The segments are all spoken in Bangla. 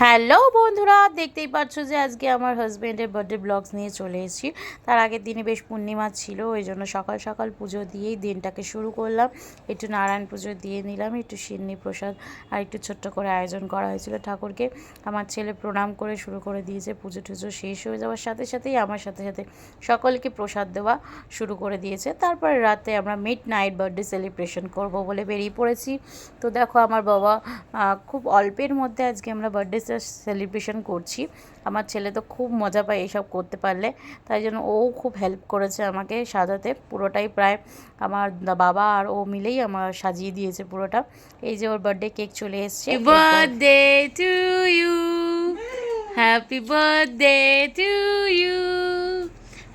হ্যালো বন্ধুরা, দেখতেই পাচ্ছ যে আজকে আমার হাজব্যান্ডের বার্থডে ব্লগস নিয়ে চলে এসেছি। তার আগের দিনে বেশ পূর্ণিমা ছিল, ওই জন্য সকাল সকাল পুজো দিয়েই দিনটাকে শুরু করলাম। একটু নারায়ণ পুজো দিয়ে নিলাম, একটু সিন্নি প্রসাদ আর একটু ছোট্ট করে আয়োজন করা হয়েছিল ঠাকুরকে। আমার ছেলে প্রণাম করে শুরু করে দিয়েছে। পুজো টুজো শেষ হয়ে যাওয়ার সাথে সাথেই আমার সাথে সাথে সকলকে প্রসাদ দেওয়া শুরু করে দিয়েছে। তারপরে রাতে আমরা মিড নাইট বার্থডে সেলিব্রেশন করব বলে বেরিয়ে পড়েছি। তো দেখো আমার বাবা খুব অল্পের মধ্যে আজকে আমরা বার্থডে সেলিব্রেশন করছি। আমার ছেলে তো খুব মজা পায় এইসব করতে পারলে, তাই জন্য ও খুব হেল্প করেছে আমাকে সাজাতে। পুরোটাই প্রায় আমার বাবা আর ও মিলেই আমার সাজিয়ে দিয়েছে পুরোটা। এই যে ওর বার্থডে কেক চলে এসছে। Birthday to you, happy birthday to you,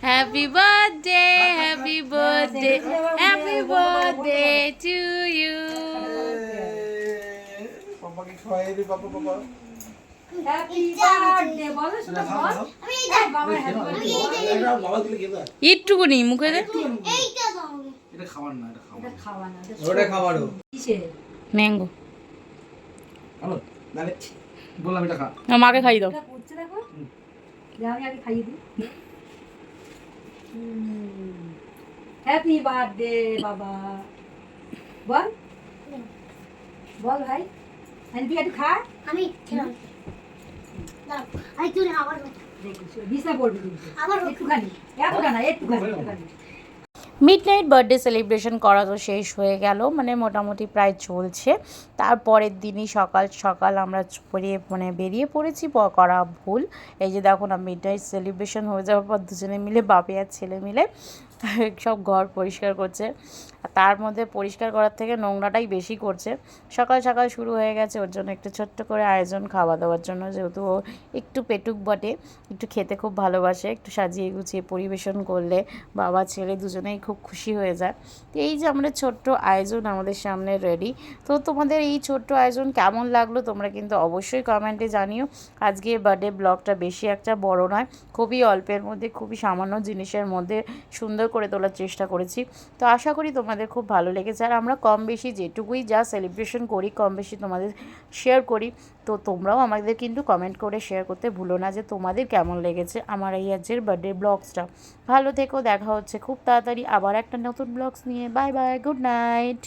happy birthday, happy birthday, happy birthday to you. পাপাকে খাওয়াই দে, পাপা পাপা একটুকুনি মুখে দে। এটা খাবার না, এটা খাবার না, ওটা খাবারও ম্যাঙ্গো নালে বললাম এটা খা। মাকে খাইয়ে দাও। আমি আগে খাইয়ে দিই। হ্যাপি বার্থডে বাবা, বল বল ভাই। তুই একটু খা। আমি খেলাম না, আই তুই আবার বিছনা পড়বি কিন্তু আবার একটুখানি, এতটা না, একটুখানি। মিডনাইট বার্থডে সেলিব্রেশন করা তো শেষ হয়ে গেল, মানে মোটামুটি প্রায় চলছে। তারপরের দিনই সকাল সকাল আমরা বেরিয়ে পড়েছি। করা ভুল, এই যে দেখো না, মিডনাইট সেলিব্রেশন হয়ে যাওয়ার পর দুজনে মিলে বাপি আর ছেলে মিলে সব ঘর পরিষ্কার করছে। তার মধ্যে পরিষ্কার করার থেকে নোংরাটাই বেশি করছে। সকাল সকাল শুরু হয়ে গেছে ওর জন্য একটু ছোট্ট করে আয়োজন খাওয়া দাওয়ার জন্য, যেহেতু ও একটু পেটুক বটে, একটু খেতে খুব ভালোবাসে। একটু সাজিয়ে গুছিয়ে পরিবেশন করলে বাবা ছেলে দুজনেই খুব খুশি হয়ে যায়। তো এই যে আমাদের ছোট্ট আয়োজন আমাদের সামনে রেডি। তো তোমাদের এই ছোট্ট আয়োজন কেমন লাগলো তোমরা কিন্তু অবশ্যই কমেন্টে জানিও। আজকে বার্থডে ব্লগটা বেশি একটা বড় নয়, খুবই অল্পের মধ্যে, খুবই সামান্য জিনিসের মধ্যে সুন্দর করে তোলার চেষ্টা করেছি। তো আশা করি তোমাদের খুব ভালো লেগেছে। আর আমরা কম বেশি যেটুকুই যা সেলিব্রেশন করি কম বেশি তোমাদের শেয়ার করি। তো তোমরাও আমাদের কিন্তু কমেন্ট করে শেয়ার করতে ভুলো না যে তোমাদের কেমন লেগেছে আমার এই আজকের বার্থডে ব্লগসটা। ভালো থেকো, দেখা হচ্ছে খুব তাড়াতাড়ি আবার একটা নতুন ব্লগস নিয়ে। Bye bye, good night.